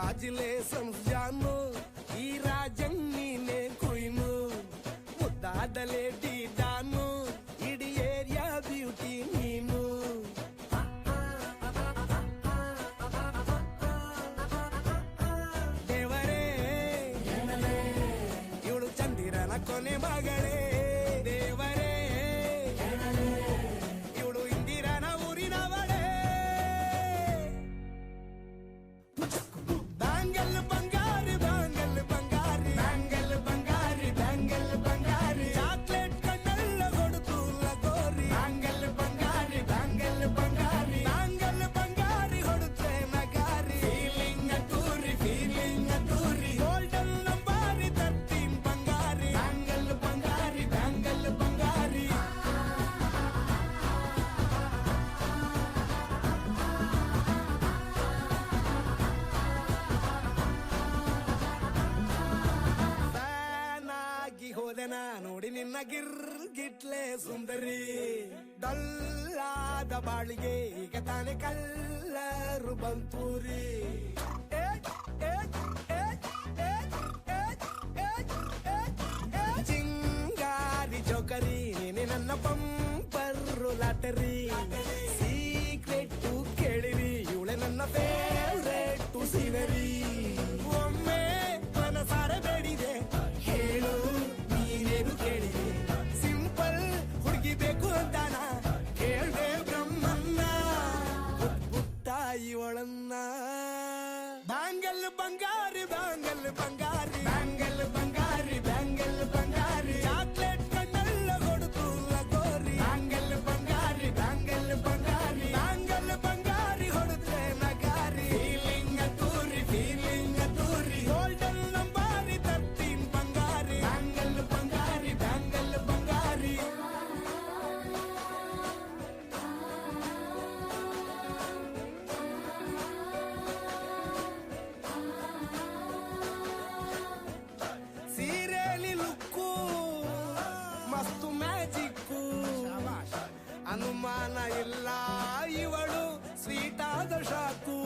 Congratulations ಜಾನು, ಈ ರಾಜನ್ ನೀನೆ ಕುಯ್ನು, ಮುದ್ದಾದ ಲೇಡಿ ಡಾನು, ಇಡೀ ಏರಿಯಾ ಬ್ಯೂಟಿ ನೀನು. ದೇವರೇ ಇವಳು ಚಂದಿರನ ಕೊನೆ ಮಗಳೇ, ದೇವರೇ ಇವಳು ಇಂದಿರನ ಊರಿನವಳೇ. ಬ್ಯಾಂಗಲ್ ಬಂಗಾರಿ ಬ್ಯಾಂಗಲ್ ಬಂಗಾರಿ ಬ್ಯಾಂಗಲ್ ಬಂಗಾರಿ ಬ್ಯಾಂಗಲ್ ಬಂಗಾರಿ, ಚಾಕ್ಲೇಟ್ ಕಣ್ಣೆಲ್ಲ ಕೊಡುತ್ತು ಲಗೋರಿ. ಬ್ಯಾಂಗಲ್ ಬಂಗಾರಿ ಬ್ಯಾಂಗಲ್ ಬಂಗಾರಿ ಬ್ಯಾಂಗಲ್ ಬಂಗಾರಿ ಹೊಡುತ್ತೆ ನಗಾರಿ. ಫೀಲಿಂಗ್ ಅದ್ದೂರಿ ಗೋಲ್ಡನ್ ನಂಬಾರಿ 13 ಬಂಗಾರಿ. ಬ್ಯಾಂಗಲ್ ಬಂಗಾರಿ ಬ್ಯಾಂಗಲ್ ಬಂಗಾರಿ. ಫ್ಯಾನಾಗಿ ಹೋದೆನ ನೋಡಿ ನಿನ್ನ ಗಿರ್ಗಿಟ್ಲೆ ಸುಂದರಿ, ಡಲ್ಲಾದ ಬಾಳಿಗೆ ಈಗ ತಾನೆ ಕಲ್ಲರು ಬಂತೂರಿ. ಚಿಂಗಾರಿ ಜೋಕರಿ ನೀನೆ ನನ್ನ ಬಂಪರು ಲಾಟರಿ. ಸೀಕ್ರೆಟ್ ಕೇಳಿರಿ ಇವಳೆ ನನ್ನ ಫೇವ್ರೇಟ್ ಸೀನರಿ. ಒಮ್ಮೆ ಮನಸಾರೆ ಬೇಡಿದೆ ಹೇಳು ನೀನೇನು ಕೇಳಿದೆ, ಸಿಂಪಲ್ ಹುಡುಗಿ ಬೇಕು ಅಂತಾನ ಕೇಳ್ದೆ ಬ್ರಹ್ಮನ್ನ. ಪುಟ್ಟ ಇವಳನ್ನ ಬ್ಯಾಂಗಲ್ ಬಂಗಾರಿ ಬ್ಯಾಂಗಲ್ ಬಂಗಾರಿ ಬ್ಯಾಂಗಲ್ ಬಂಗಾರಿ ಬ್ಯಾಂಗಲ್ ಬಂಗಾರಿ, ಚಾಕ್ಲೇಟ್ ಕಣ್ಣೆಲ್ಲ ಕೊಡುತ್ತು ಲಗೋರಿ. ಬ್ಯಾಂಗಲ್ ಬಂಗಾರಿ ಬ್ಯಾಂಗಲ್ ಬಂಗಾರಿ ಬ್ಯಾಂಗಲ್ ಬಂಗಾರಿ ಹೊಡುತ್ತೆ ನಗಾರಿ. ಫೀಲಿಂಗ್ ಅದ್ದೂರಿ ಗೋಲ್ಡನ್ ನಂಬಾರಿ 13 ಬಂಗಾರಿ. ಬ್ಯಾಂಗಲ್ ಬಂಗಾರಿ ಬ್ಯಾಂಗಲ್ ಬಂಗಾರಿ. ಸೀರೆಲಿ ಲುಕ್ಕು ಮಸ್ತು ಮ್ಯಾಜಿಕ್ಕು, ಅನುಮಾನ ಇಲ್ಲ ಇವಳು ಸ್ವೀಟ್ ಆದ ಶಾಕು.